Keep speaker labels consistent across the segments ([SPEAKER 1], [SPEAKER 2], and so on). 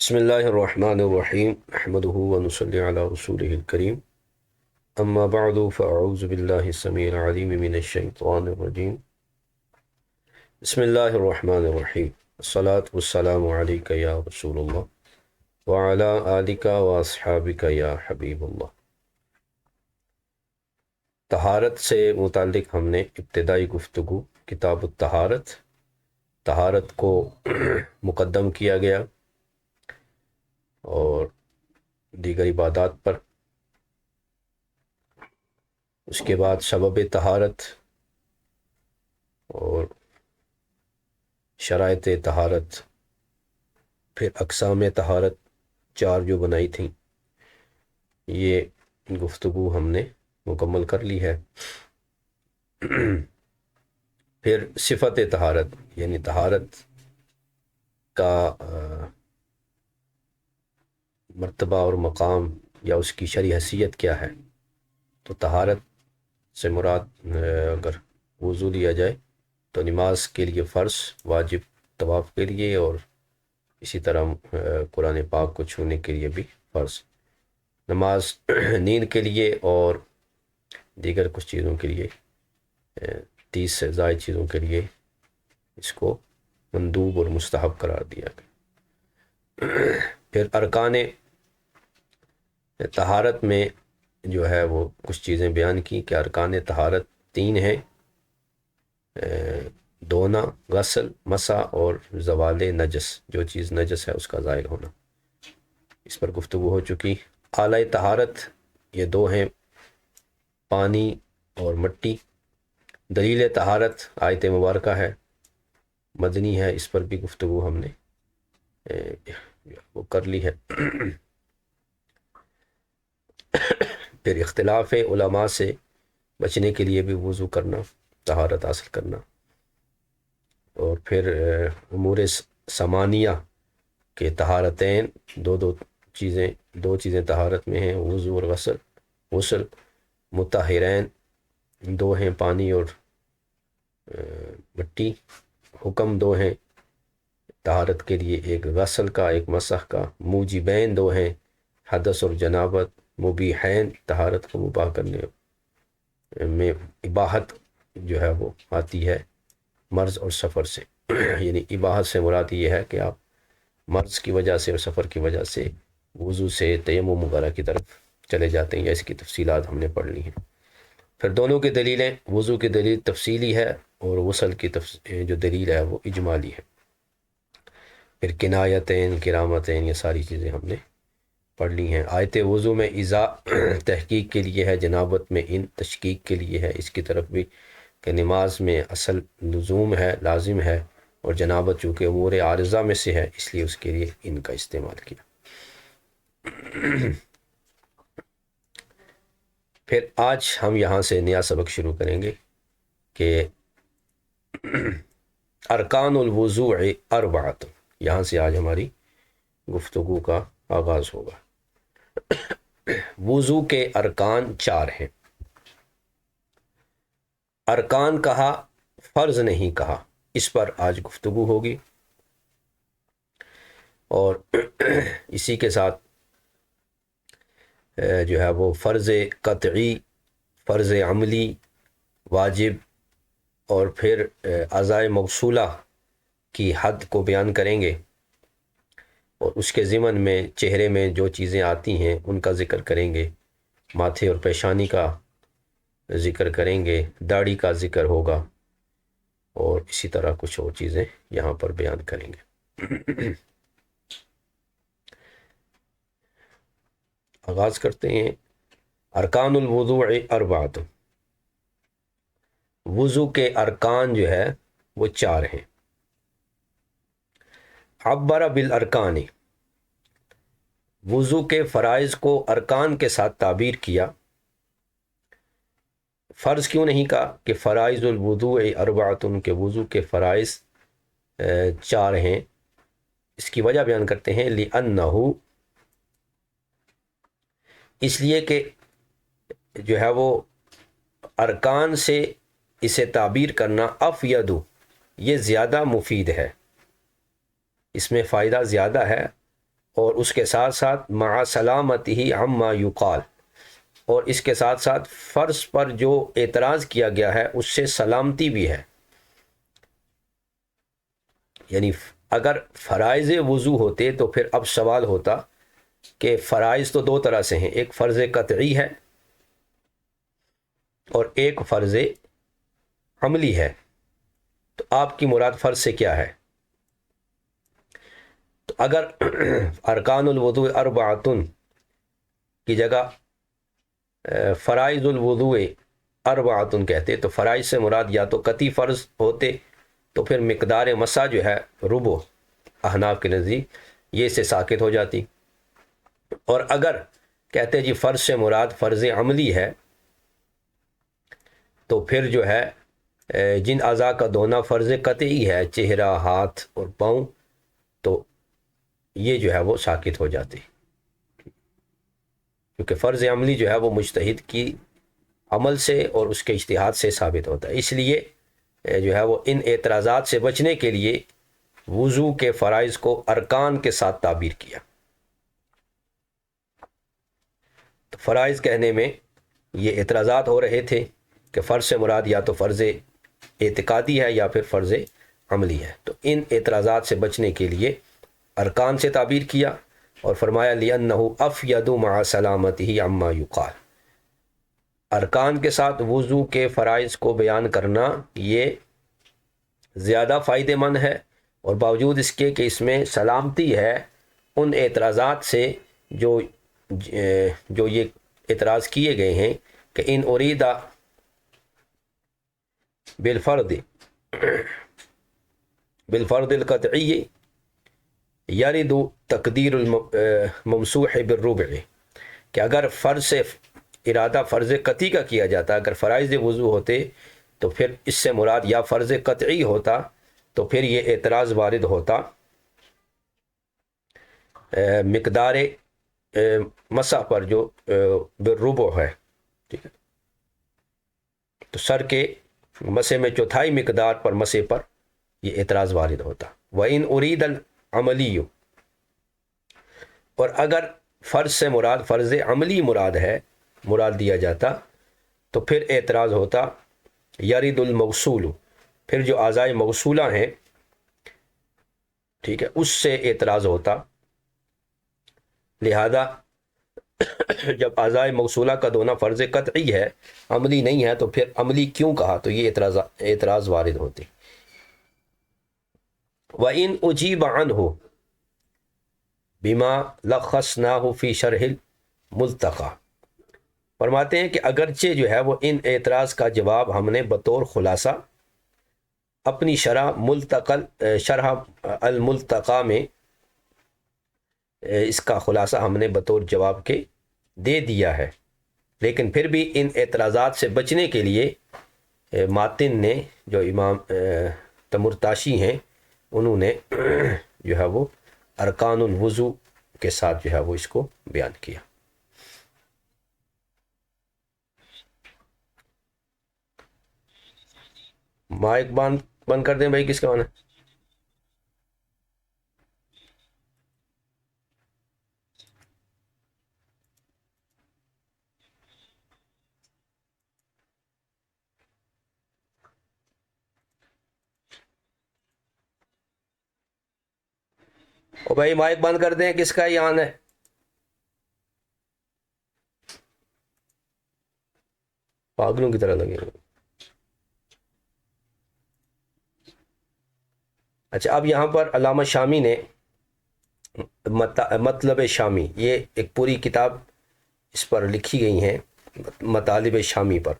[SPEAKER 1] بسم اللہ الرحمن الرحیم احمدہ ونصلی علی رسولہ الکریم اما بعد فاعوذ باللہ السمیع العلیم من الشیطان الرجیم بسم اللہ الرحمن الرحیم الصلاة والسلام علیک یا رسول اللہ وعلی آلک واصحابک یا حبیب اللہ۔ طہارت سے متعلق ہم نے ابتدائی گفتگو کتاب الطہارت، طہارت کو مقدم کیا گیا اور دیگر عبادات پر، اس کے بعد سبب طہارت اور شرائط طہارت، پھر اقسام طہارت چار جو بنائی تھیں، یہ گفتگو ہم نے مکمل کر لی ہے۔ پھر صفت طہارت یعنی طہارت کا مرتبہ اور مقام یا اس کی شرعی حیثیت کیا ہے۔ تو طہارت سے مراد اگر وضو لیا جائے تو نماز کے لیے فرض، واجب طواف کے لیے، اور اسی طرح قرآن پاک کو چھونے کے لیے بھی فرض، نماز نیند کے لیے اور دیگر کچھ چیزوں کے لیے 30 سے زائد چیزوں کے لیے اس کو مندوب اور مستحب قرار دیا گیا۔ پھر ارکان طہارت میں جو ہے وہ کچھ چیزیں بیان کی کہ ارکان طہارت 3 ہیں، دھونا، غسل، مسح اور زوال نجس، جو چیز نجس ہے اس کا زائل ہونا، اس پر گفتگو ہو چکی۔ اعلیٰ طہارت یہ 2 ہیں، پانی اور مٹی۔ دلیل طہارت آیت مبارکہ ہے، مدنی ہے، اس پر بھی گفتگو ہم نے وہ کر لی ہے۔ پھر اختلاف علماء سے بچنے کے لیے بھی وضو کرنا، طہارت حاصل کرنا، اور پھر امور ثمانیہ کے طہارتین، دو چیزیں طہارت میں ہیں، وضو اور غسل مطہرین 2 ہیں، پانی اور مٹی۔ حکم 2 ہیں طہارت کے لیے، ایک غسل کا، ایک مسح کا۔ موجبین 2 ہیں، حدث اور جنابت۔ مبیحین طہارت کو مباح کرنے میں اباحت جو ہے وہ آتی ہے مرض اور سفر سے، یعنی اباحت سے مراد یہ ہے کہ آپ مرض کی وجہ سے اور سفر کی وجہ سے وضو سے تیمم وغیرہ کی طرف چلے جاتے ہیں، یا اس کی تفصیلات ہم نے پڑھ لی ہیں۔ پھر دونوں کی دلیلیں، وضو کی دلیل تفصیلی ہے اور غسل کی جو دلیل ہے وہ اجمالی ہے۔ پھر کنایتین، کرامتین، یہ ساری چیزیں ہم نے پڑھ لی ہیں۔ آیت وضو میں اذا تحقیق کے لیے ہے، جنابت میں ان تشکیک کے لیے ہے، اس کی طرف بھی کہ نماز میں اصل لزوم ہے، لازم ہے، اور جنابت چونکہ امور عارضہ میں سے ہے اس لیے اس کے لیے ان کا استعمال کیا۔ پھر آج ہم یہاں سے نیا سبق شروع کریں گے کہ ارکان الوضوء اربعۃ، یہاں سے آج ہماری گفتگو کا آغاز ہوگا۔ وضو کے ارکان 4 ہیں۔ ارکان کہا، فرض نہیں کہا، اس پر آج گفتگو ہوگی، اور اسی کے ساتھ جو ہے وہ فرض قطعی، فرض عملی، واجب، اور پھر اعضاء موصولہ کی حد کو بیان کریں گے، اور اس کے ضمن میں چہرے میں جو چیزیں آتی ہیں ان کا ذکر کریں گے، ماتھے اور پیشانی کا ذکر کریں گے، داڑھی کا ذکر ہوگا، اور اسی طرح کچھ اور چیزیں یہاں پر بیان کریں گے۔ آغاز کرتے ہیں۔ ارکان الوضوء اربعۃ، وضو کے ارکان جو ہے وہ 4 ہیں۔ عبر بالارکان، وضو کے فرائض کو ارکان کے ساتھ تعبیر کیا۔ فرض کیوں نہیں کہا کہ فرائض الوضوء اربعۃ، کہ وضو کے فرائض 4 ہیں؟ اس کی وجہ بیان کرتے ہیں، لأنہ، اس لیے کہ جو ہے وہ ارکان سے اسے تعبیر کرنا افید، یہ زیادہ مفید ہے، اس میں فائدہ زیادہ ہے اور اس کے ساتھ ساتھ مع سلامتہ عما یقال، اور اس کے ساتھ ساتھ فرض پر جو اعتراض کیا گیا ہے اس سے سلامتی بھی ہے۔ یعنی اگر فرائض وضو ہوتے تو پھر اب سوال ہوتا کہ فرائض تو دو طرح سے ہیں، ایک فرض قطعی ہے اور ایک فرض عملی ہے، تو آپ کی مراد فرض سے کیا ہے؟ تو اگر ارکان الوضوء اربعۃ کی جگہ فرائض الوضوء اربعۃ کہتے تو فرائض سے مراد یا تو قطعی فرض ہوتے، تو پھر مقدار مسح جو ہے ربع احناف کے نزدیک یہ سے ساقط ہو جاتی، اور اگر کہتے جی فرض سے مراد فرض عملی ہے تو پھر جو ہے جن اعضاء کا دھونا فرض قطعی ہے، چہرہ، ہاتھ اور پاؤں، تو یہ جو ہے وہ ساقط ہو جاتی، کیونکہ فرض عملی جو ہے وہ مجتہد کی عمل سے اور اس کے اجتہاد سے ثابت ہوتا ہے۔ اس لیے جو ہے وہ ان اعتراضات سے بچنے کے لیے وضو کے فرائض کو ارکان کے ساتھ تعبیر کیا۔ تو فرائض کہنے میں یہ اعتراضات ہو رہے تھے کہ فرض سے مراد یا تو فرض اعتقادی ہے یا پھر فرض عملی ہے، تو ان اعتراضات سے بچنے کے لیے ارکان سے تعبیر کیا اور فرمایا لِأَنَّهُ أَفْيَدُ مَعَ سَلَامَتِهِ عَمَّا يُقَالُ، ارکان کے ساتھ وضو کے فرائض کو بیان کرنا یہ زیادہ فائدہ مند ہے، اور باوجود اس کے کہ اس میں سلامتی ہے ان اعتراضات سے جو یہ اعتراض کیے گئے ہیں کہ ان اریدہ بالفرض القطعی یرد تقدیر الممسوح بالربع، کہ اگر فرض سے ارادہ فرض قطعی کا کیا جاتا، اگر فرائض وضو ہوتے تو پھر اس سے مراد یا فرض قطعی ہوتا، تو پھر یہ اعتراض وارد ہوتا مقدار مسح پر جو بالربع ہے، ٹھیک ہے، تو سر کے مسح میں چوتھائی مقدار پر مسح پر یہ اعتراض وارد ہوتا۔ وَإِنْ أُرِيدَ الْعَمَلِيُّ، اور اگر فرض سے مراد فرض عملی مراد دیا جاتا تو پھر اعتراض ہوتا یرد الموصول، پھر جو اعضاء موصولہ ہیں، ٹھیک ہے، اس سے اعتراض ہوتا، لہذا جب اعضاء موصولہ کا دھونا فرض قطعی ہے، عملی نہیں ہے، تو پھر عملی کیوں کہا؟ تو یہ اعتراض وارد ہوتے۔ وَإِنْ أُجِيبَ عَنْهُ بِمَا لَخَّصْنَاهُ فِي شَرْحِ الْمُلْتَقَى، فرماتے ہیں کہ اگرچہ جو ہے وہ ان اعتراض کا جواب ہم نے بطور خلاصہ اپنی شرح الملتقى میں اس کا خلاصہ ہم نے بطور جواب کے دے دیا ہے، لیکن پھر بھی ان اعتراضات سے بچنے کے لیے ماتن نے، جو امام تمرتاشی ہیں، انہوں نے جو ہے وہ ارکان الوضو کے ساتھ جو ہے وہ اس کو بیان کیا۔ مائک بند کر دیں بھائی، کس کا آنا ہے؟ او بھائی مائک بند کر دیں، کس کا یہ آن ہے؟ پاگلوں کی طرح لگے۔ اچھا، اب یہاں پر علامہ شامی نے مطلب شامی، یہ ایک پوری کتاب اس پر لکھی گئی ہیں، مطالب شامی پر۔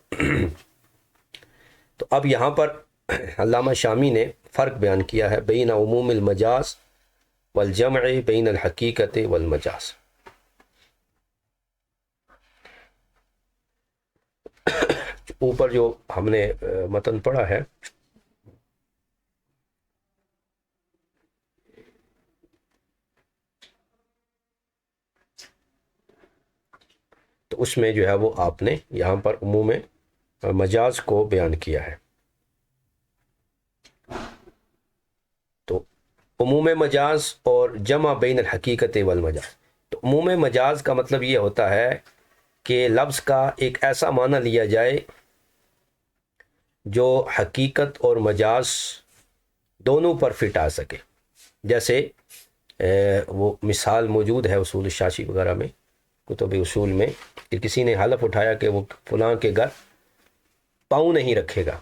[SPEAKER 1] تو اب یہاں پر علامہ شامی نے فرق بیان کیا ہے بین عموم المجاز والجمع بین الحقیقت والمجاز۔ اوپر جو ہم نے متن پڑھا ہے تو اس میں جو ہے وہ آپ نے یہاں پر عموم مجاز کو بیان کیا ہے۔ تو عموم مجاز اور جمع بین الحقیقت والمجاز. تو عموم مجاز کا مطلب یہ ہوتا ہے کہ لفظ کا ایک ایسا معنی لیا جائے جو حقیقت اور مجاز دونوں پر فٹ آ سکے. جیسے وہ مثال موجود ہے اصول الشاشی وغیرہ میں، کتب اصول میں، کہ کسی نے حلف اٹھایا کہ وہ فلاں کے گھر پاؤں نہیں رکھے گا.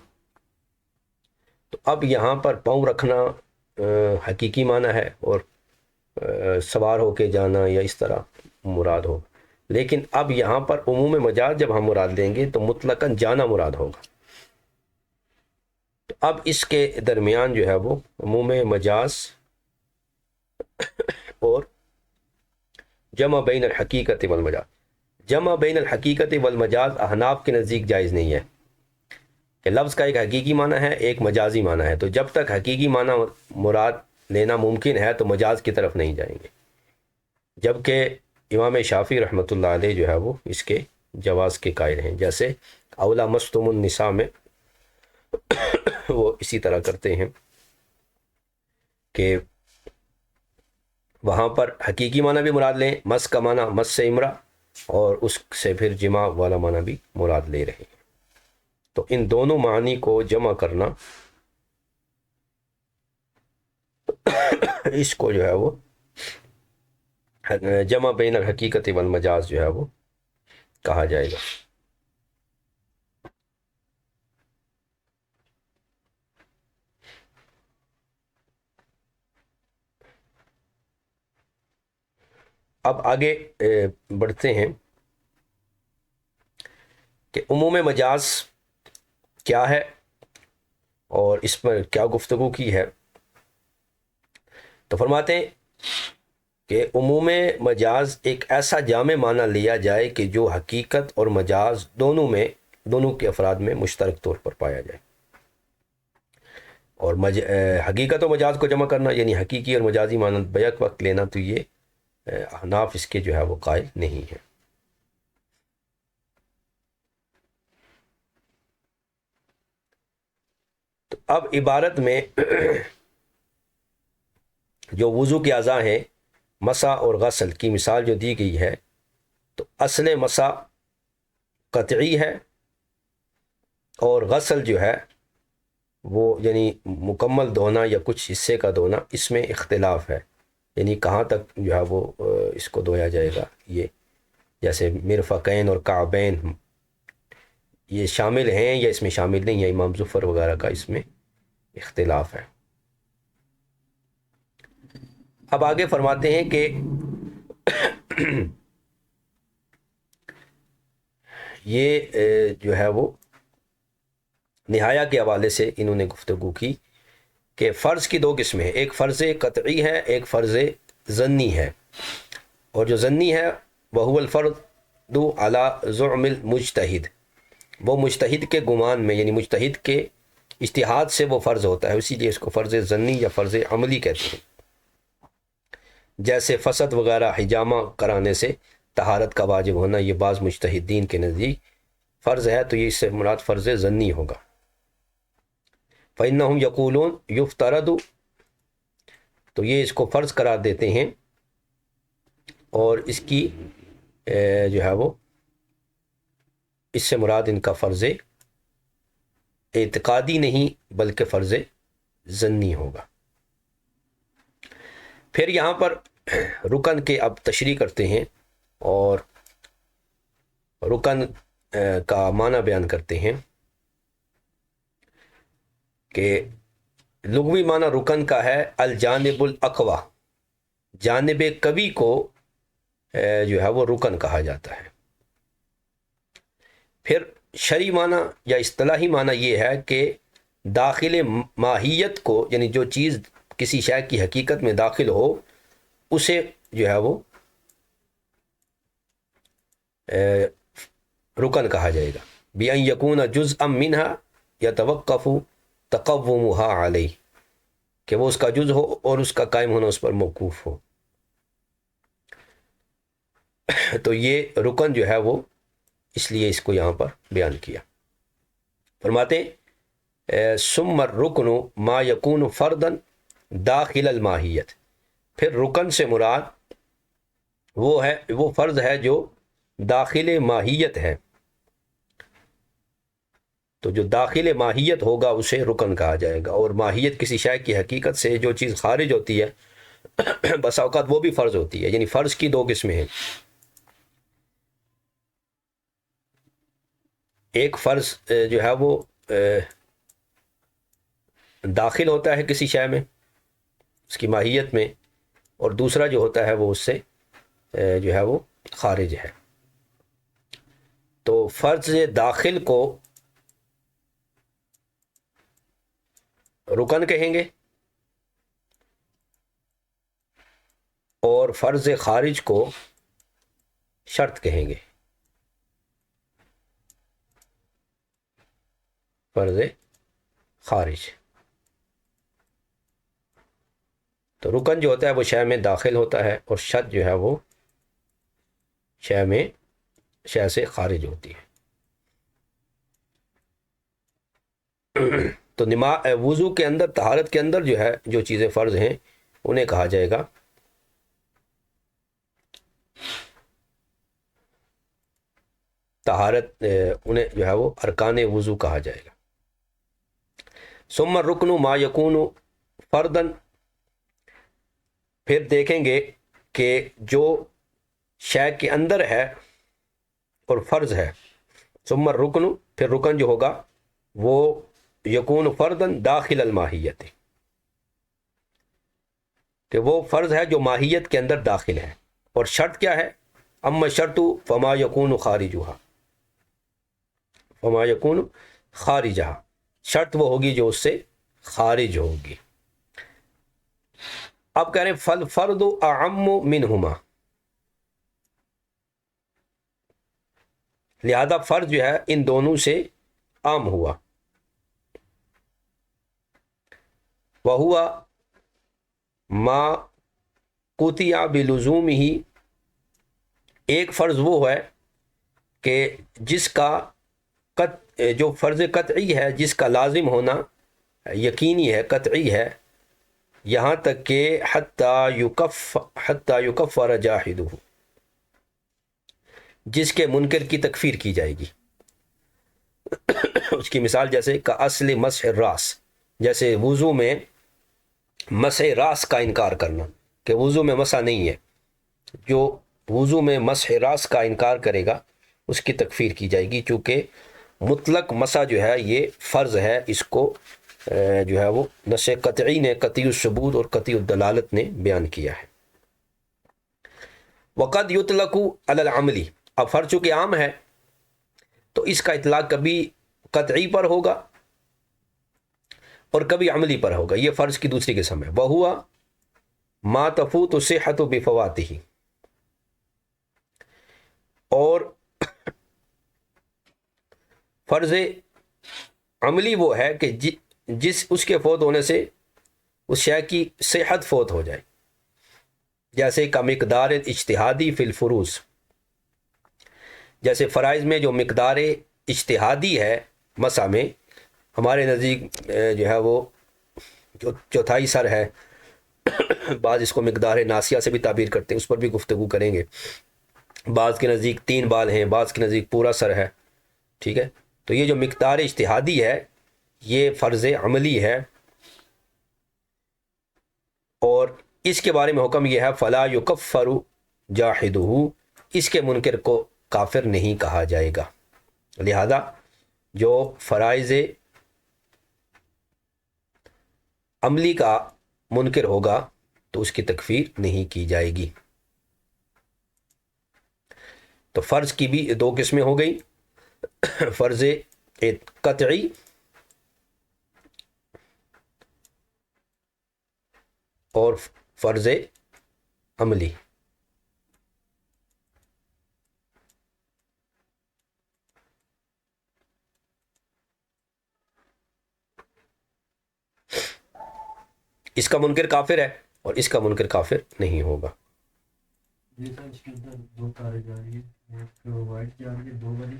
[SPEAKER 1] تو اب یہاں پر پاؤں رکھنا حقیقی معنی ہے اور سوار ہو کے جانا یا اس طرح مراد ہو. لیکن اب یہاں پر عموم مجاز جب ہم مراد لیں گے تو مطلقاً جانا مراد ہوگا. تو اب اس کے درمیان جو ہے وہ عموم مجاز اور جمع بین الحقیقت والمجاز. جمع بین الحقیقت والمجاز احناف کے نزدیک جائز نہیں ہے کہ لفظ کا ایک حقیقی معنی ہے ایک مجازی معنی ہے، تو جب تک حقیقی معنی مراد لینا ممکن ہے تو مجاز کی طرف نہیں جائیں گے. جبکہ امام شافعی رحمۃ اللہ علیہ جو ہے وہ اس کے جواز کے قائل ہیں. جیسے اولا مستم النساء میں وہ اسی طرح کرتے ہیں کہ وہاں پر حقیقی معنی بھی مراد لیں، مس کا معنی مس سے امرا، اور اس سے پھر جماع والا معنی بھی مراد لے رہے ہیں. تو ان دونوں معنی کو جمع کرنا اس کو جو ہے وہ جمع بین الحقیقت والمجاز جو ہے وہ کہا جائے گا. اب آگے بڑھتے ہیں کہ عموم مجاز کیا ہے اور اس پر کیا گفتگو کی ہے. تو فرماتے ہیں کہ عموم مجاز ایک ایسا جامع معنی لیا جائے کہ جو حقیقت اور مجاز دونوں کے افراد میں مشترک طور پر پایا جائے. اور حقیقت و مجاز کو جمع کرنا یعنی حقیقی اور مجازی معنی بیک وقت لینا، تو یہ احناف اس کے جو ہے وہ قائل نہیں ہے. تو اب عبارت میں جو وضو کے اعضاء ہیں، مسح اور غسل کی مثال جو دی گئی ہے، تو اصل مسح قطعی ہے اور غسل جو ہے وہ یعنی مکمل دھونا یا کچھ حصے کا دھونا، اس میں اختلاف ہے. یعنی کہاں تک جو ہے وہ اس کو دھویا جائے گا. یہ جیسے مرفقین اور کعبین یہ شامل ہیں یا اس میں شامل نہیں ہے، امام ظفر وغیرہ کا اس میں اختلاف ہے. اب آگے فرماتے ہیں کہ یہ جو ہے وہ نہایا کے حوالے سے انہوں نے گفتگو کی کہ فرض کی دو قسمیں ہیں، ایک فرض قطعی ہے ایک فرض ظنی ہے. اور جو ظنی ہے وہو الفرض علی زعم المجتہد، وہ مجتہد کے گمان میں یعنی مجتہد کے اجتہاد سے وہ فرض ہوتا ہے، اسی لیے اس کو فرض ظنی یا فرض عملی کہتے ہیں. جیسے فسد وغیرہ حجامہ کرانے سے طہارت کا واجب ہونا، یہ بعض مجتہدین کے نزدیک فرض ہے، تو یہ اس سے مراد فرض ظنی ہوگا. فإنہم یقولون یفترض، تو یہ اس کو فرض قرار دیتے ہیں اور اس کی جو ہے وہ اس سے مراد ان کا فرض اعتقادی نہیں بلکہ فرض ظنی ہوگا. پھر یہاں پر رکن کے اب تشریح کرتے ہیں اور رکن کا معنی بیان کرتے ہیں کہ لغوی معنی رکن کا ہے الجانب الاقوی، جانب قوی کو جو ہے وہ رکن کہا جاتا ہے. پھر شرعی معنی یا اصطلاحی معنی یہ ہے کہ داخل ماہیت کو، یعنی جو چیز کسی شے کی حقیقت میں داخل ہو اسے جو ہے وہ رکن کہا جائے گا. بِأَن يَكُونَ جُزْءًا مِّنْهَا يَتَوَقَّفُ تَقَوُّمُهَا عَلَيْهِ، کہ وہ اس کا جز ہو اور اس کا قائم ہونا اس پر موقوف ہو. تو یہ رکن جو ہے وہ اس لیے اس کو یہاں پر بیان کیا. فرماتے ثم الرکن ما یکون فردا داخل الماہیت، پھر رکن سے مراد وہ فرض ہے جو داخل ماہیت ہے، تو جو داخل ماہیت ہوگا اسے رکن کہا جائے گا، اور ماہیت کسی شے کی حقیقت سے جو چیز خارج ہوتی ہے بس اوقات وہ بھی فرض ہوتی ہے، یعنی فرض کی دو قسمیں ہیں، ایک فرض جو ہے وہ داخل ہوتا ہے کسی شے میں اس کی ماہیت میں، اور دوسرا جو ہوتا ہے وہ اس سے جو ہے وہ خارج ہے۔ تو فرض داخل کو رکن کہیں گے، اور فرض خارج کو شرط کہیں گے، فرض خارج۔ تو رکن جو ہوتا ہے وہ شے میں داخل ہوتا ہے، اور شرط جو ہے وہ شے سے خارج ہوتی ہے۔ تو وضو کے اندر، طہارت کے اندر جو ہے جو چیزیں فرض ہیں انہیں کہا جائے گا طہارت، انہیں جو ہے وہ ارکان وضو کہا جائے گا۔ ثم الرکن ما یکون فردن، پھر دیکھیں گے کہ جو شے کے اندر ہے اور فرض ہے، ثم الرکن، پھر رکن جو ہوگا وہ یکون فردن داخل الماہیت، کہ وہ فرض ہے جو ماہیت کے اندر داخل ہے، اور شرط کیا ہے؟ اما شرط فما یکون خارجہا، فما یکون خارجہا، شرط وہ ہوگی جو اس سے خارج ہوگی۔ اب کہہ رہے ہیں فالفرد اعم منہما، لہذا فرض جو ہے ان دونوں سے عام ہوا، وہوا ما قطع بلزومہ، ایک فرض وہ ہے کہ جس کا جو فرض قطعی ہے، جس کا لازم ہونا یقینی ہے، قطعی ہے، یہاں تک کہ حتی یکفر جاحدہ، جس کے منکر کی تکفیر کی جائے گی۔ اس کی مثال جیسے کا اصل مسح الراس، جیسے وضو میں مسح راس کا انکار کرنا کہ وضو میں مسح نہیں ہے، جو وضو میں مسح راس کا انکار کرے گا اس کی تکفیر کی جائے گی، چونکہ مطلق مسح جو ہے یہ فرض ہے، اس کو جو ہے وہ نص قطعی نے، قطعی الثبوت اور قطعی الدلالت نے بیان کیا ہے۔ وقد یطلق علی العملی، اب فرض چونکہ عام ہے تو اس کا اطلاق کبھی قطعی پر ہوگا اور کبھی عملی پر ہوگا، یہ فرض کی دوسری قسم ہے۔ وہوا ما تفوت الصحۃ بفواتہ، اور فرض عملی وہ ہے کہ جس اس کے فوت ہونے سے اس شے کی صحت فوت ہو جائے، جیسے کا مقدار اجتہادی فی الفروض، جیسے فرائض میں جو مقدار اجتہادی ہے مسح میں، ہمارے نزدیک جو ہے وہ جو چوتھائی سر ہے، بعض اس کو مقدار ناسیہ سے بھی تعبیر کرتے ہیں، اس پر بھی گفتگو کریں گے، بعض کے نزدیک 3 بال ہیں، بعض کے نزدیک پورا سر ہے، ٹھیک ہے۔ تو یہ جو مقدار اجتہادی ہے یہ فرض عملی ہے، اور اس کے بارے میں حکم یہ ہے فلا یکفر جاحدہ، اس کے منکر کو کافر نہیں کہا جائے گا، لہذا جو فرائض عملی کا منکر ہوگا تو اس کی تکفیر نہیں کی جائے گی۔ تو فرض کی بھی 2 قسمیں ہو گئی، فرض قطعی اور فرض عملی۔ اس کا منکر کافر ہے اور اس کا منکر کافر نہیں ہوگا۔
[SPEAKER 2] اس کے اندر 2 تاریں جا رہی ہیں، ایک وائٹ جا رہی ہے 2 والی۔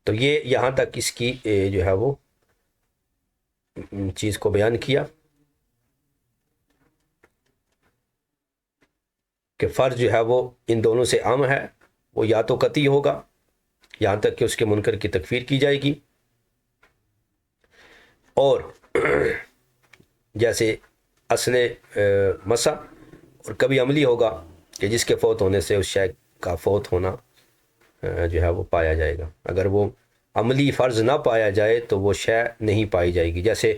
[SPEAKER 1] تو یہ یہاں تک اس کی جو ہے وہ چیز کو بیان کیا کہ فرض جو ہے وہ ان دونوں سے عام ہے، وہ یا تو قطعی ہوگا یہاں تک کہ اس کے منکر کی تکفیر کی جائے گی، اور جیسے اصل مسح، اور کبھی عملی ہوگا کہ جس کے فوت ہونے سے اس شے کا فوت ہونا جو ہے وہ پایا جائے گا۔ اگر وہ عملی فرض نہ پایا جائے تو وہ شے نہیں پائی جائے گی، جیسے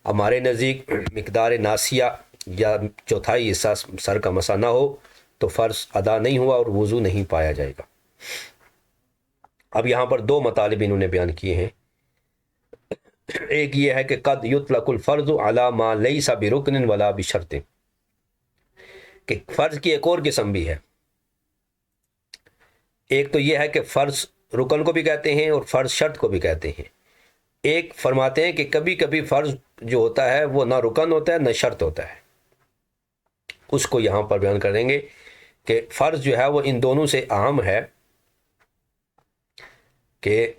[SPEAKER 1] ہمارے نزدیک مقدار ناسیہ یا چوتھائی حصہ سر کا مسح نہ ہو تو فرض ادا نہیں ہوا اور وضو نہیں پایا جائے گا۔ اب یہاں پر دو مطالب انہوں نے بیان کیے ہیں، ایک یہ ہے کہ قد یطلق الفرض علی ما لیس برکن ولا بشرط، کہ فرض کی ایک اور قسم بھی ہے، ایک تو یہ ہے کہ فرض رکن کو بھی کہتے ہیں اور فرض شرط کو بھی کہتے ہیں۔ ایک فرماتے ہیں کہ کبھی کبھی فرض جو ہوتا ہے وہ نہ رکن ہوتا ہے نہ شرط ہوتا ہے، اس کو یہاں پر بیان کریں گے کہ فرض جو ہے وہ ان دونوں سے اہم ہے، کہ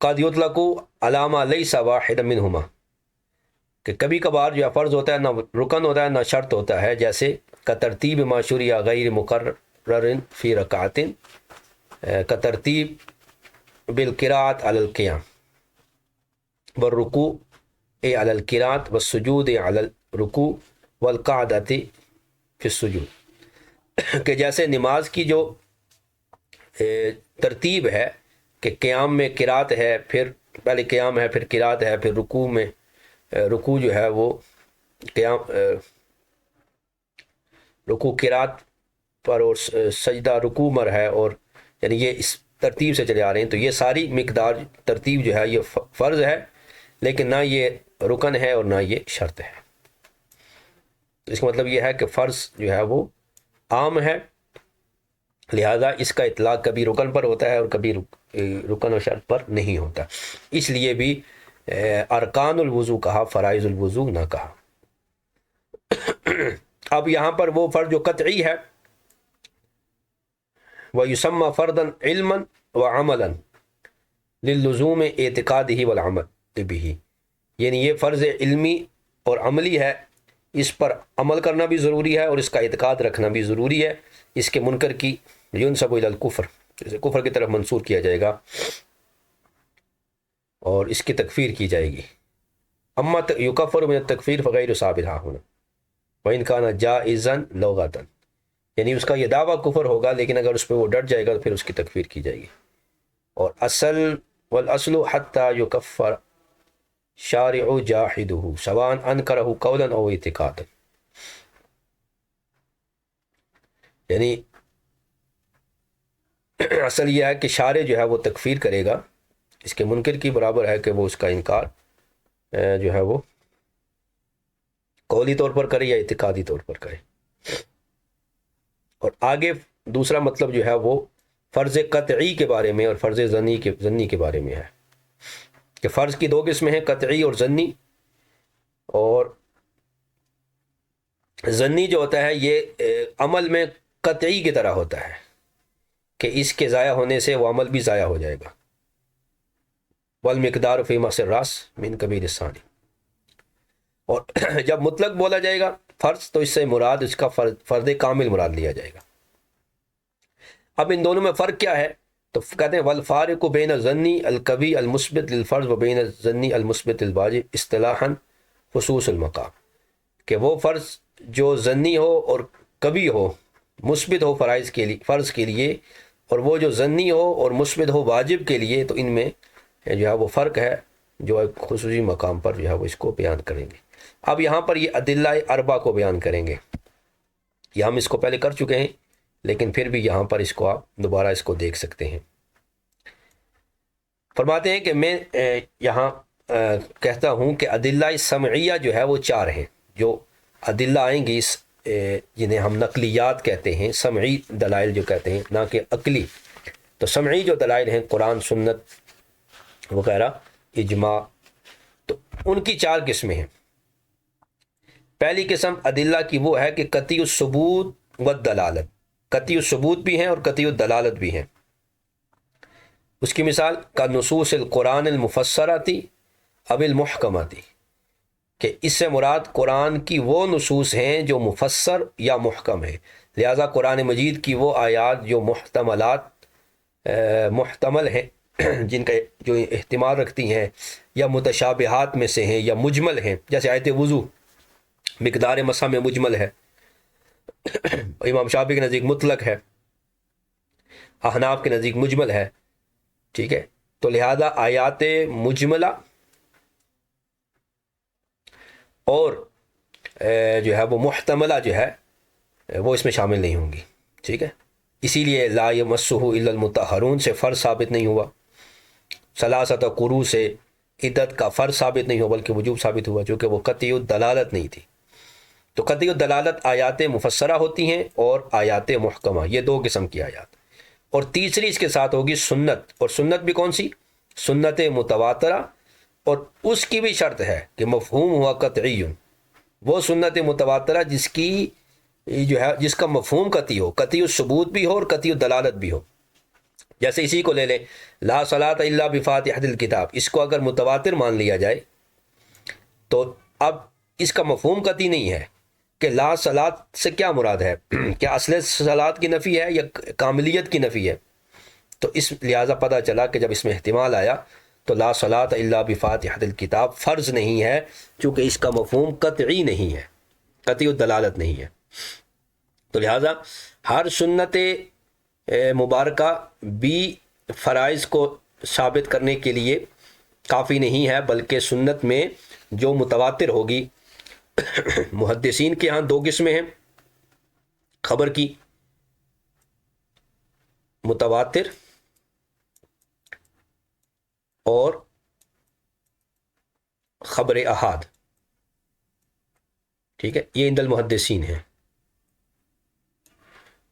[SPEAKER 1] قد یطلق علی ما لیس واحد منہما، کہ کبھی کبھار جو فرض ہوتا ہے نہ رکن ہوتا ہے نہ شرط ہوتا ہے، جیسے کترتیب ما شرع غیر مقرر فی رکعت، کترتیب بالقراءۃ علی القیام والرکوع علی القراءۃ والسجود علی الرکوع والقعدۃ فی السجود، کہ جیسے نماز کی جو ترتیب ہے کہ قیام میں قرات ہے، پھر پہلے قیام ہے، پھر قرات ہے، پھر رکوع میں رکوع جو ہے وہ قیام رکوع قرات پر، اور سجدہ رکوع مر ہے، اور یعنی یہ اس ترتیب سے چلے آ رہے ہیں، تو یہ ساری مقدار ترتیب جو ہے یہ فرض ہے، لیکن نہ یہ رکن ہے اور نہ یہ شرط ہے۔ اس کا مطلب یہ ہے کہ فرض جو ہے وہ عام ہے، لہذا اس کا اطلاق کبھی رکن پر ہوتا ہے اور کبھی رکن و شرط پر نہیں ہوتا، اس لیے بھی ارکان الوضو کہا، فرائض الوضو نہ کہا۔ اب یہاں پر وہ فرض جو قطعی ہے، وَيُسَمَّى فَرْضًا عِلْمًا وَعَمَلًا لِلُّزُومِ اعتقادِهِ وَالْعَمَلِ بِهِ، یعنی یہ فرض علمی اور عملی ہے، اس پر عمل کرنا بھی ضروری ہے اور اس کا اعتقاد رکھنا بھی ضروری ہے، اس کے منکر کی يُنسَبُ إِلَى الْكُفْرِ، جسے کفر کی طرف منسوب کیا جائے گا اور اس کی تکفیر کی جائے گی۔ اما یکفر من التکفیر فغیر ثابت ہونا وَإِنْ كَانَ جَائِزًا لُغَةً، یعنی اس کا یہ دعویٰ کفر ہوگا، لیکن اگر اس پہ وہ ڈٹ جائے گا تو پھر اس کی تکفیر کی جائے گی۔ اور اصل والاصل حتی یکفر شارع جاحدہ سواء انکرہ قولا او اعتقادا، یعنی اصل یہ ہے کہ شارع جو ہے وہ تکفیر کرے گا، اس کے منکر کی برابر ہے کہ وہ اس کا انکار جو ہے وہ قولی طور پر کرے یا اعتقادی طور پر کرے۔ اور آگے دوسرا مطلب جو ہے وہ فرض قطعی کے بارے میں اور فرض ظنی کے بارے میں ہے، کہ فرض کی دو قسمیں ہیں، قطعی اور ظنی، اور ظنی جو ہوتا ہے یہ عمل میں قطعی کی طرح ہوتا ہے کہ اس کے ضائع ہونے سے وہ عمل بھی ضائع ہو جائے گا، والمقدار فی مس الراس من کبیر الثانی، اور جب مطلق بولا جائے گا فرض تو اس سے مراد اس کا فرض کامل مراد لیا جائے گا۔ اب ان دونوں میں فرق کیا ہے؟ تو کہتے ہیں والفارق بین الظنی القوی المثبت للفرض و بین الظنی المثبت للواجب اصطلاحا خصوص المقام، کہ وہ فرض جو ظنی ہو اور قوی ہو، مثبت ہو فرض کے لیے، اور وہ جو ظنی ہو اور مثبت ہو واجب کے لیے، تو ان میں جو ہے وہ فرق ہے، جو ایک خصوصی مقام پر جو ہے وہ اس کو بیان کریں گے۔ اب یہاں پر یہ ادلہ اربع کو بیان کریں گے، یہ ہم اس کو پہلے کر چکے ہیں، لیکن پھر بھی یہاں پر اس کو آپ دوبارہ اس کو دیکھ سکتے ہیں۔ فرماتے ہیں کہ میں یہاں کہتا ہوں کہ ادلہ سمعیہ جو ہے وہ چار ہیں، جو ادلہ آئیں گی جنہیں ہم نقلیات کہتے ہیں، سمعی دلائل جو کہتے ہیں، نہ کہ عقلی۔ تو سمعی جو دلائل ہیں قرآن، سنت وغیرہ، اجماع، تو ان کی چار قسمیں ہیں۔ پہلی قسم ادلہ کی وہ ہے کہ قطعی الثبوت والدلالت، قطعی الثبوت بھی ہیں اور قطعی الدلالت بھی ہیں، اس کی مثال کا نصوص القرآن المفسراتی اب المحکماتی، کہ اس سے مراد قرآن کی وہ نصوص ہیں جو مفسر یا محکم ہیں، لہذا قرآن مجید کی وہ آیات جو محتمل ہیں جن کا جو احتمال رکھتی ہیں، یا متشابہات میں سے ہیں یا مجمل ہیں، جیسے آیت وضو مقدار مسح میں مجمل ہے، امام شافعی کے نزدیک مطلق ہے، احناف کے نزدیک مجمل ہے، ٹھیک ہے، تو لہذا آیات مجملہ اور جو ہے وہ محتملہ جو ہے وہ اس میں شامل نہیں ہوں گی، ٹھیک ہے، اسی لیے لا یمسہ الا المطہرون سے فرض ثابت نہیں ہوا، ثلاثۃ قروء سے عدت کا فرض ثابت نہیں ہوا بلکہ وجوب ثابت ہوا، چونکہ وہ قطعی الدلالت نہیں تھی۔ تو قطعی الدلالت آیات مفسرہ ہوتی ہیں اور آیات محکمہ، یہ دو قسم کی آیات، اور تیسری اس کے ساتھ ہوگی سنت، اور سنت بھی کون سی؟ سنت متواترہ، اور اس کی بھی شرط ہے کہ مفہوم ہوا قطعی، وہ سنت متواترہ جس کی جو ہے جس کا مفہوم قطعی ہو، قطعی الثبوت بھی ہو اور قطعی الدلالت بھی ہو۔ جیسے اسی کو لے لیں، لا صلاۃ الا بفاتحۃ الکتاب، اس کو اگر متواتر مان لیا جائے تو اب اس کا مفہوم قطعی نہیں ہے کہ لا صلاۃ سے کیا مراد ہے، کیا اصل صلاۃ کی نفی ہے یا کاملیت کی نفی ہے؟ تو اس لہٰذا پتہ چلا کہ جب اس میں احتمال آیا تو لا صلاۃ الا بفاتحۃ الکتاب فرض نہیں ہے، چونکہ اس کا مفہوم قطعی نہیں ہے، قطعی الدلالت نہیں ہے۔ تو لہٰذا ہر سنت مبارکہ بھی فرائض کو ثابت کرنے کے لیے کافی نہیں ہے، بلکہ سنت میں جو متواتر ہوگی، محدثین کے ہاں دو قسمیں ہیں خبر کی، متواتر اور خبر احاد، ٹھیک ہے، یہ عند المحدثین ہیں،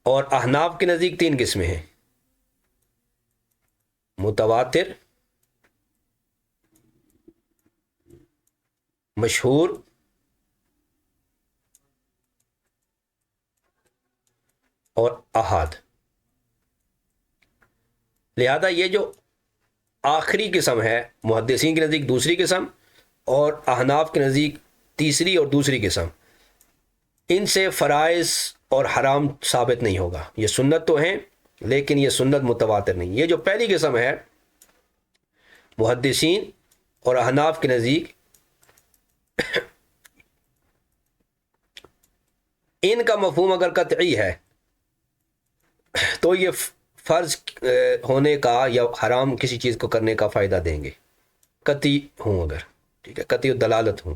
[SPEAKER 1] اور احناف کے نزدیک تین قسمیں ہیں، متواتر، مشہور اور احاد۔ لہذا یہ جو آخری قسم ہے محدثین کے نزدیک دوسری قسم اور احناف کے نزدیک تیسری اور دوسری قسم، ان سے فرائض اور حرام ثابت نہیں ہوگا، یہ سنت تو ہیں لیکن یہ سنت متواتر نہیں۔ یہ جو پہلی قسم ہے محدثین اور احناف کے نزدیک ان کا مفہوم اگر قطعی ہے تو یہ فرض ہونے کا یا حرام کسی چیز کو کرنے کا فائدہ دیں گے، قطعی ہوں اگر، ٹھیک ہے، قطعی الدلالت ہوں۔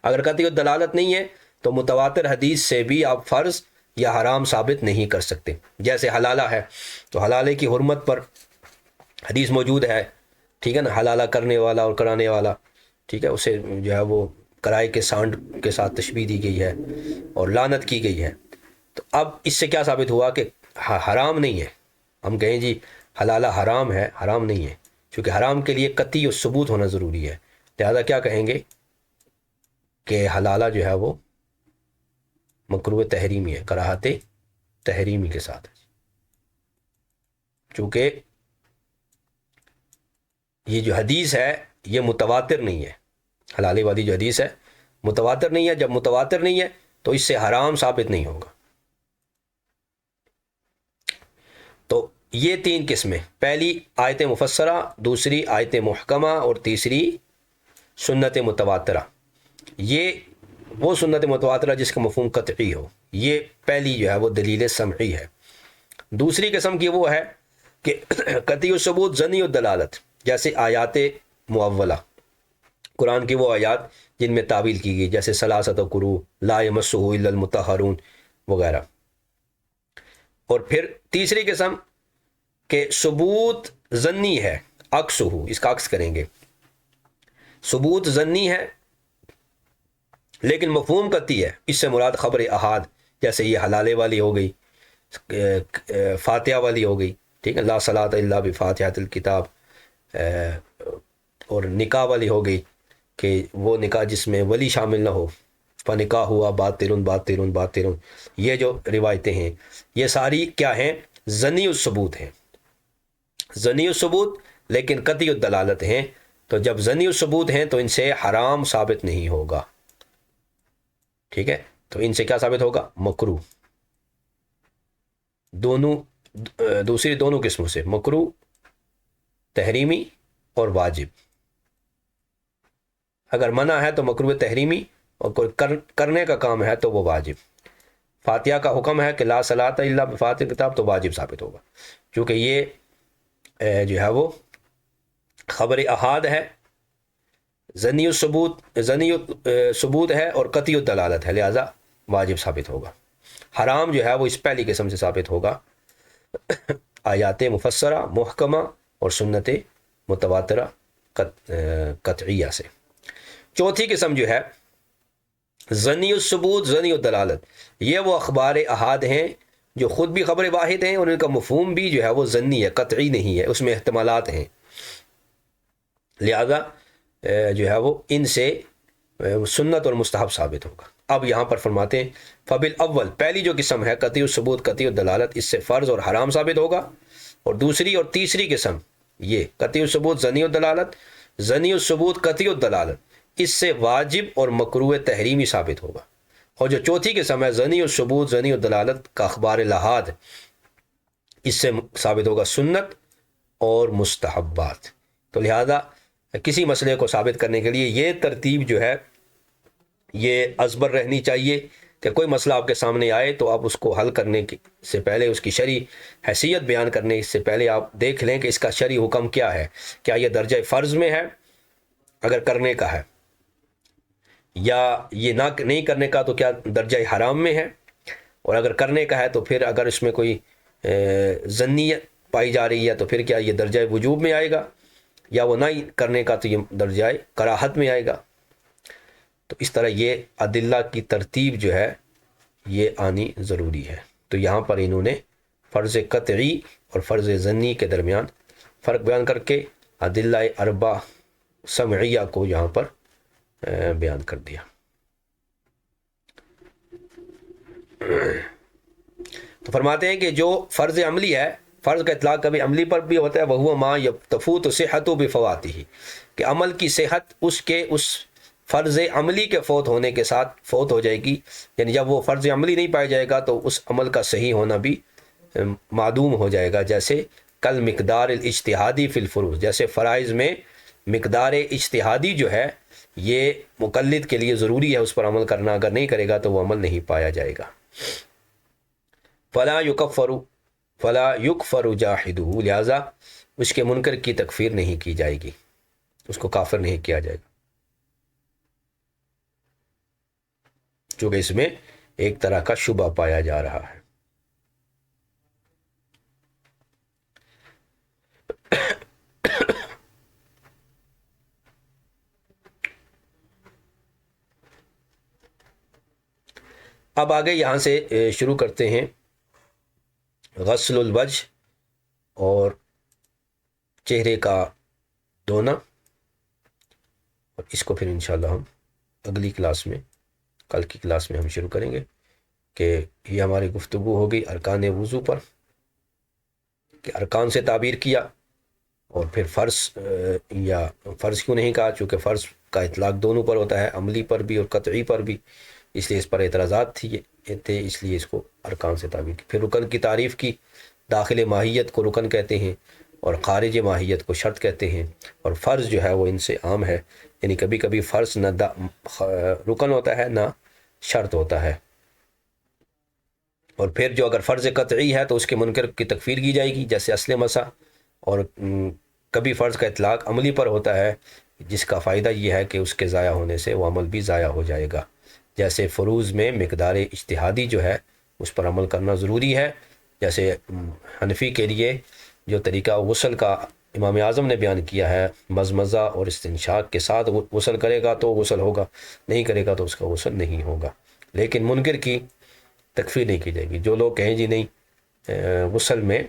[SPEAKER 1] اگر قطعی الدلالت نہیں ہے تو متواتر حدیث سے بھی آپ فرض یا حرام ثابت نہیں کر سکتے۔ جیسے حلالہ ہے تو حلالے کی حرمت پر حدیث موجود ہے، ٹھیک ہے نا، حلالہ کرنے والا اور کرانے والا، ٹھیک ہے، اسے جو ہے وہ کرائے کے سانڈ کے ساتھ تشبیہ دی گئی ہے اور لعنت کی گئی ہے۔ تو اب اس سے کیا ثابت ہوا کہ حرام نہیں ہے، ہم کہیں جی حلالہ حرام ہے، حرام نہیں ہے، چونکہ حرام کے لیے قطعی و ثبوت ہونا ضروری ہے، لہذا کیا کہیں گے کہ حلالہ جو ہے وہ مکروہ تحریمی ہے، کراہت تحریمی کے ساتھ، چونکہ یہ جو حدیث ہے یہ متواتر نہیں ہے، حلالے والی جو حدیث ہے متواتر نہیں ہے، جب متواتر نہیں ہے تو اس سے حرام ثابت نہیں ہوگا۔ تو یہ تین قسمیں، پہلی آیت مفسرہ، دوسری آیت محکمہ اور تیسری سنت متواترہ۔ یہ وہ سنت متواترہ جس کا مفہوم قطعی ہو، یہ پہلی جو ہے وہ دلیل سمعی ہے۔ دوسری قسم کی وہ ہے کہ قطعی الثبوت ظنی الدلالت، جیسے آیات معولہ، قرآن کی وہ آیات جن میں تعویل کی گئی، جیسے ثلاثۃ قروء، لا یمسہ الا المطہرون وغیرہ۔ اور پھر تیسری قسم کہ ثبوت ظنی ہے، عکس ہو، اس کا عکس کریں گے، ثبوت ظنی ہے لیکن مفہوم قطعی ہے، اس سے مراد خبر احاد، جیسے یہ حلالے والی ہو گئی، فاتحہ والی ہو گئی، ٹھیک ہے، لا صلاۃ الا بفاتحۃ الکتاب، اور نکاح والی ہو گئی کہ وہ نکاح جس میں ولی شامل نہ ہو، فنکاح ہوا باطل باطل باطل، یہ جو روایتیں ہیں یہ ساری کیا ہیں؟ ظنی الثبوت ہیں، ظنی الثبوت لیکن قطعی الدلالت ہیں، تو جب ظنی الثبوت ہیں تو ان سے حرام ثابت نہیں ہوگا، ٹھیک ہے، تو ان سے کیا ثابت ہوگا؟ مکروہ، دونوں، دوسری دونوں قسموں سے، مکروہ تحریمی اور واجب۔ اگر منع ہے تو مکروہ تحریمی، اور کوئی کرنے کا کام ہے تو وہ واجب۔ فاتحہ کا حکم ہے کہ لا صلاۃ الا بفاتح کتاب، تو واجب ثابت ہوگا، کیونکہ یہ جو ہے وہ خبر احاد ہے، ظنی ثبوت ہے اور قطعی الدلالت ہے، لہذا واجب ثابت ہوگا۔ حرام جو ہے وہ اس پہلی قسم سے ثابت ہوگا، آیات مفسرہ محکمہ اور سنت متواترہ قطعیہ سے۔ چوتھی قسم جو ہے ظنی الثبوت ظنی الدلالت، یہ وہ اخبار احاد ہیں جو خود بھی خبر واحد ہیں اور ان کا مفہوم بھی جو ہے وہ ظنی ہے، قطعی نہیں ہے، اس میں احتمالات ہیں، لہذا جو ہے وہ ان سے سنت اور مستحب ثابت ہوگا۔ اب یہاں پر فرماتے ہیں فبل اول، پہلی جو قسم ہے قطعی الثبوت قطعی الدلالت، اس سے فرض اور حرام ثابت ہوگا، اور دوسری اور تیسری قسم یہ قطعی الثبوت ظنی الدلالت، ظنی الثبوت قطعی الدلالت، اس سے واجب اور مکروہ تحریمی ثابت ہوگا، اور جو چوتھی قسم ہے ظنی الثبوت ظنی الدلالت کا اخبار الہاد، اس سے ثابت ہوگا سنت اور مستحبات۔ تو لہذا کسی مسئلے کو ثابت کرنے کے لیے یہ ترتیب جو ہے یہ ازبر رہنی چاہیے کہ کوئی مسئلہ آپ کے سامنے آئے تو آپ اس کو حل کرنے سے پہلے اس کی شرعی حیثیت بیان کرنے سے پہلے آپ دیکھ لیں کہ اس کا شرعی حکم کیا ہے، کیا یہ درجہ فرض میں ہے اگر کرنے کا ہے، یا یہ نہیں کرنے کا تو کیا درجہ حرام میں ہے، اور اگر کرنے کا ہے تو پھر اگر اس میں کوئی ظنیت پائی جا رہی ہے تو پھر کیا یہ درجہ وجوب میں آئے گا، یا وہ نہیں کرنے کا تو یہ درجہ کراہت میں آئے گا۔ تو اس طرح یہ ادلہ کی ترتیب جو ہے یہ آنی ضروری ہے۔ تو یہاں پر انہوں نے فرض قطعی اور فرض ظنی کے درمیان فرق بیان کر کے ادلہ اربع سمعیہ کو یہاں پر بیان کر دیا۔ تو فرماتے ہیں کہ جو فرض عملی ہے، فرض کا اطلاق کبھی عملی پر بھی ہوتا ہے، وہو ما تفوت صحت بفواتہ، کہ عمل کی صحت اس فرض عملی کے فوت ہونے کے ساتھ فوت ہو جائے گی، یعنی جب وہ فرض عملی نہیں پایا جائے گا تو اس عمل کا صحیح ہونا بھی معدوم ہو جائے گا، جیسے کل مقدار الاجتہادی فی الفروض، جیسے فرائض میں مقدار اجتہادی جو ہے یہ مقلد کے لیے ضروری ہے اس پر عمل کرنا، اگر نہیں کرے گا تو وہ عمل نہیں پایا جائے گا۔ فلا یکفر جاحدہ، لہذا اس کے منکر کی تکفیر نہیں کی جائے گی، اس کو کافر نہیں کیا جائے گا، چونکہ اس میں ایک طرح کا شبہ پایا جا رہا ہے۔ اب آگے یہاں سے شروع کرتے ہیں غسل الوجہ اور چہرے کا دھونا، اور اس کو پھر انشاءاللہ ہم اگلی کلاس میں، کل کی کلاس میں ہم شروع کریں گے، کہ یہ ہماری گفتگو ہوگی ارکان وضو پر، کہ ارکان سے تعبیر کیا، اور پھر فرض یا فرض کیوں نہیں کہا، چونکہ فرض کا اطلاق دونوں پر ہوتا ہے، عملی پر بھی اور قطعی پر بھی، اس لیے اس پر اعتراضات تھے، اس لیے اس کو ارکان سے تعبیر کی۔ پھر رکن کی تعریف کی، داخل ماہیت کو رکن کہتے ہیں اور خارج ماہیت کو شرط کہتے ہیں، اور فرض جو ہے وہ ان سے عام ہے، یعنی کبھی کبھی فرض نہ رکن ہوتا ہے نہ شرط ہوتا ہے، اور پھر جو اگر فرض قطعی ہے تو اس کے منکر کی تکفیر کی جائے گی، جیسے اصل مسح، اور کبھی فرض کا اطلاق عملی پر ہوتا ہے جس کا فائدہ یہ ہے کہ اس کے ضائع ہونے سے وہ عمل بھی ضائع ہو جائے گا، جیسے فروض میں مقدار اجتہادی جو ہے اس پر عمل کرنا ضروری ہے، جیسے حنفی کے لیے جو طریقہ غسل کا امام اعظم نے بیان کیا ہے، مزمزہ اور استنشاق کے ساتھ غسل کرے گا تو غسل ہوگا، نہیں کرے گا تو اس کا غسل نہیں ہوگا، لیکن منکر کی تکفیر نہیں کی جائے گی۔ جو لوگ کہیں جی نہیں غسل میں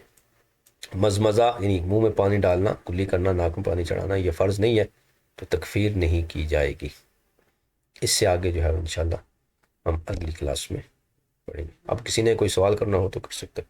[SPEAKER 1] مزمزہ یعنی منہ میں پانی ڈالنا، کلی کرنا، ناک میں پانی چڑھانا یہ فرض نہیں ہے، تو تکفیر نہیں کی جائے گی۔ اس سے آگے جو ہے انشاءاللہ ہم اگلی کلاس میں پڑھیں گے۔ اب کسی نے کوئی سوال کرنا ہو تو کر سکتے ہیں۔